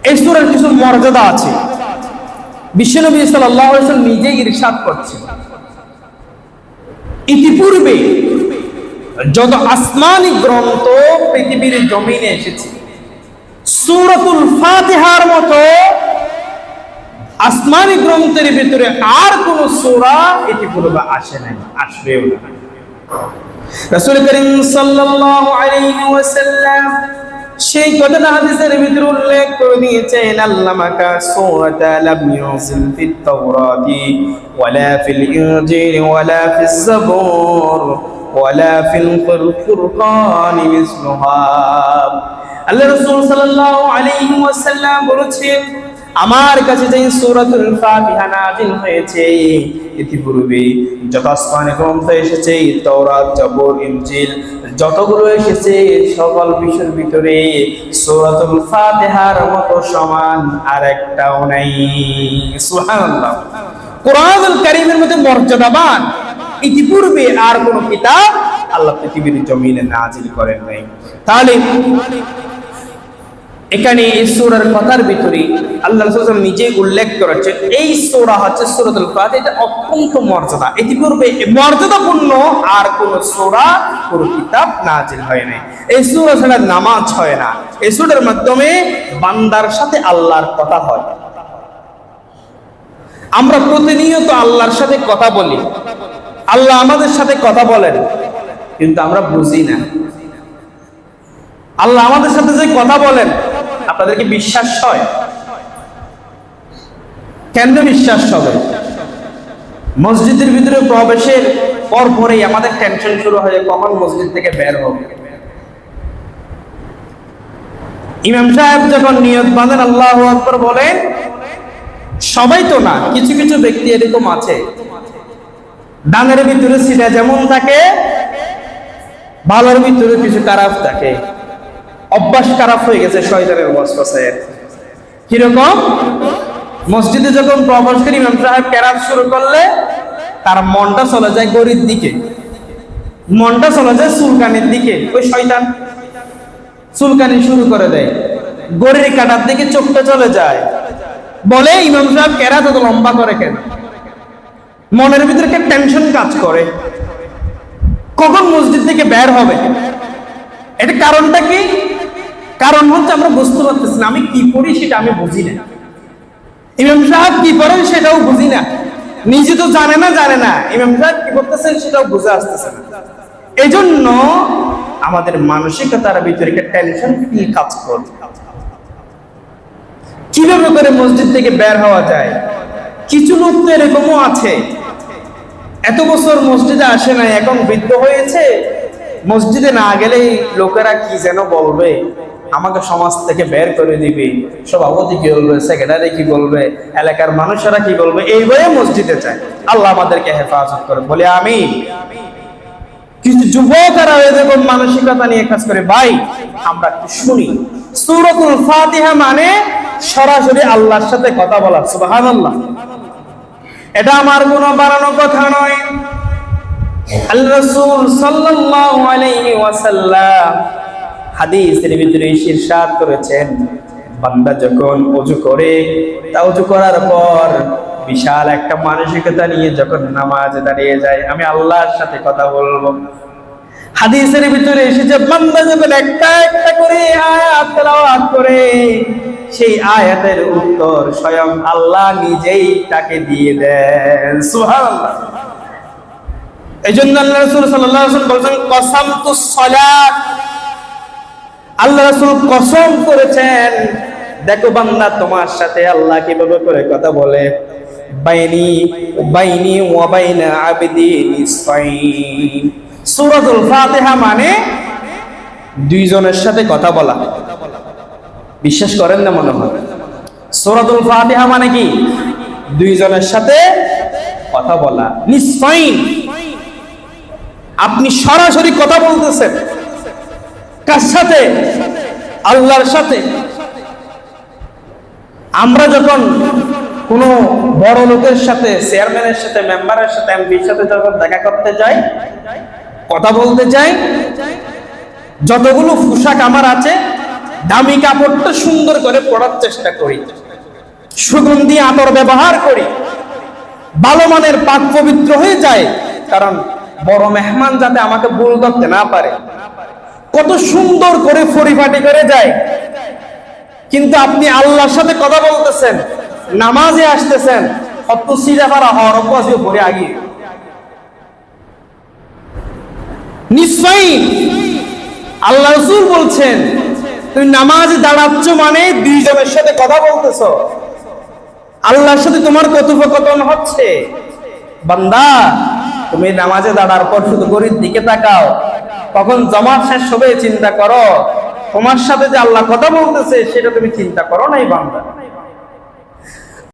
এই সূরার কিছু মর্যাদা আছে। বিশ্বনবী সাল্লাল্লাহু আলাইহি ওয়াসাল্লাম নিজেই ইরশাদ করছেন, ইতিপূর্বে যত আসমানি গ্রন্থ পৃথিবীর জমিনে এসেছে, সূরাতুল ফাতিহার মতো আসমানি গ্রন্থের ভিতরে আর কোন সূরা ইতিপূর্বে আসে নাই, আসবেও না। রাসূল করিম সাল্লাল্লাহু আলাইহি ওয়াসাল্লাম সেই কথাটা হাদিসের ভিতরে উল্লেখ করে দিয়েছেন, আল্লামাকা সূরাতা লাম ইউনজিল ফিত তাওরাতি ওয়ালা ফিল ইনজিল ওয়ালা ফিজ যাবুর ওয়ালা ফিল ফুরকানি মিসলুহা। আল্লাহ রাসূল সাল্লাল্লাহু আলাইহি ওয়াসাল্লাম বলেছেন, আমার কাছে যে সূরাতুল ফাতিহা নাযিল হয়েছে, ইতিপূর্বে যত আসমানি গ্রন্থ এসেছে, তাওরাত, জাবুর, ইনজিল যতগুলো এসেছে, সকল বিষয়ের ভিতরে সূরাতুল ফাতিহার মতো সমান আর একটাও নাই। সুবহানাল্লাহ। কোরআনুল কারীমের মধ্যে মর্যাদাবান ইতিপূর্বে আর কোন কিতাব আল্লাহ পৃথিবীর জমিনে নাযিল করেন নাই। তাহলে এখানে এই সূরার কথার ভিতরে আল্লাহ রাসূল নিজেই উল্লেখ করেছেন, এই সূরা হচ্ছে সূরাতুল ফাতিহা, এটা অত্যন্ত মর্যাদা। ইতিপূর্বে মর্যাদাপূর্ণ আর কোন সূরা, কোন কিতাব নাযিল হয় নাই। এই সূরা ছাড়া নামাজ হয় না। এই সূরার মাধ্যমে বান্দার সাথে আল্লাহর কথা হয়। আমরা প্রতিনিয়ত আল্লাহর সাথে কথা বলি, আল্লাহ আমাদের সাথে কথা বলেন, কিন্তু আমরা বুঝি না। আল্লাহ আমাদের সাথে যে কথা বলেন, আপনাদেরকে বিশ্বাস হয়? কেন বিশ্বাস হবে? মসজিদের ভিতরে প্রবেশের পরপরই আমাদের টেনশন শুরু হয়, কখন মসজিদ থেকে বের হবে। ইমাম সাহেব যখন নিয়ত বাঁধেন আল্লাহু আকবার বলেন, সবাই তো না, কিছু কিছু ব্যক্তি এরকম আছে, ডানের ভিতরে সিটা যেমন থাকে, ভালোর ভিতরে কিছু খারাপ থাকে। অভ্যাস খারাপ হয়ে গেছে শয়তানের ওয়াসওয়াসায়। কিরকম? মসজিদে যখন প্রবেশ করি, ইমাম সাহেব কেরাত শুরু করলে তার মনটা চলে যায় গরির দিকে, মনটা চলে যায় চুলকানির দিকে। ওই শয়তান চুলকানি শুরু করে দেয়, গরির কাটার দিকে চোখটা চলে যায়। বলে ইমাম সাহেব কেরাত এত লম্বা করে কেন? মনের ভিতরে একটা টেনশন কাজ করে, কখন মসজিদ থেকে বের হবে। এটা কারণটা কি? কারণ হচ্ছে আমরা বুঝতে পারতেছি না, আমি কি পড়ি সেটা আমি বুঝি না, ইমাম সাহেব কি পড়েন সেটাও বুঝি না, নিজে তো জানে না ইমাম সাহেব কি করতেছেন সেটাও বুঝে আসতেছে না। এই জন্য আমাদের মানসিকতার ভিতরে একটা টেনশন ফিল কাজ করে। কিভাবে করে মসজিদ থেকে বের হওয়া যায়? কিছু লোক তো এরকমও আছে, এত বছর মসজিদে আসে না, এখন বৃদ্ধ হয়েছে, মসজিদে না গেলেই লোকেরা কি যেন বলবে, আমাকে সমাজ থেকে বের করে দিবে, সভাপতি কি বলবে, সেক্রেটারি কি বলবে, এলাকার মানুষেরা কি বলবে, এই ভয়ে মসজিদে যায়। আল্লাহ আমাদেরকে হেফাজত করে, বলে আমিন। কিছু যুবকেরা এরকম মানসিকতা নিয়ে কাজ করে। ভাই, আমরা কি শুনি, সূরাতুল ফাতিহা মানে সরাসরি আল্লাহর সাথে কথা বলা। সুবহানাল্লাহ। এটা আমার কোনো বানানো কথা নয়। আল্লাহ রাসূল সাল্লাল্লাহু আলাইহি ওয়াসাল্লাম হাদিসের ভিতরে ইরশাদ করেছেন, বান্দা যখন ওযু করে, তা ওযু করার পর বিশাল একটা মানসিকতা নিয়ে যখন নামাজে দাঁড়িয়ে যায়, আমি আল্লাহর সাথে কথা বলবো। হাদিসের ভিতরে এসেছে, বান্দা যখন একটা একটা করে আয়াত তেলাওয়াত করে, সেই আয়াতের উত্তর স্বয়ং আল্লাহ নিজেই তাকে দিয়ে দেন। সুবহানাল্লাহ। এইজন্য আল্লাহ রাসূল সাল্লাল্লাহু আলাইহি ওয়াসাল্লাম বলেছেন, কসামতুস সালাত, আল্লাহ রাসূল কসম করেছেন, দেখো বান্দা তোমার সাথে আল্লাহ কিভাবে করে কথা বলে। বাইনি ওয়া বাইনা আবদি নিসফাইন। সূরাতুল ফাতিহা মানে দুইজনের সাথে কথা বলা। বিশ্বাস করেন না মনে হয়? সূরাতুল ফাতিহা মানে কি? দুইজনের সাথে কথা বলা। নিসফাইন, আপনি সরাসরি কথা বলতেছেন। কার সাথে? আল্লাহর সাথে। আমরা যখন কোন বড় লোকের সাথে, চেয়ারম্যানের সাথে, মেম্বারের সাথে, এমপির সাথে যখন দেখা করতে যাই, কথা বলতে যাই, যতগুলো পোশাক আমার আছে, দামি কাপড়টা সুন্দর করে পরার চেষ্টা করি, সুগন্ধি আতর ব্যবহার করি, ভালো মানের পাক পবিত্র হয়ে যায়, কারণ বড় মেহমান যাতে আমাকে ভুল ধরতে না পারে। কত সুন্দর করে পরিপাটি করে যায়। কিন্তু আপনি আল্লাহর সাথে কথা বলতেছেন, নামাজে আসতেছেন, অত সিরাফারা হওয়ার অভ্যাস পড়ে আগে নিশ্চয়ই আল্লাহ রাসূল বলছেন, তুমি নামাজে দাঁড়াচ্ছ মানে দুইজনের সাথে কথা বলতেছ, আল্লাহর সাথে তোমার কথোপকথন হচ্ছে। বান্দা, তুমি নামাজে দাঁড়ার পর শুধু ঘড়ির দিকে তাকাও, কখন জামাত শেষ হবে চিন্তা করো, তোমার সাথে যে আল্লাহ কথা বলতেছে সেটা তুমি চিন্তা করো নাই বান্দা।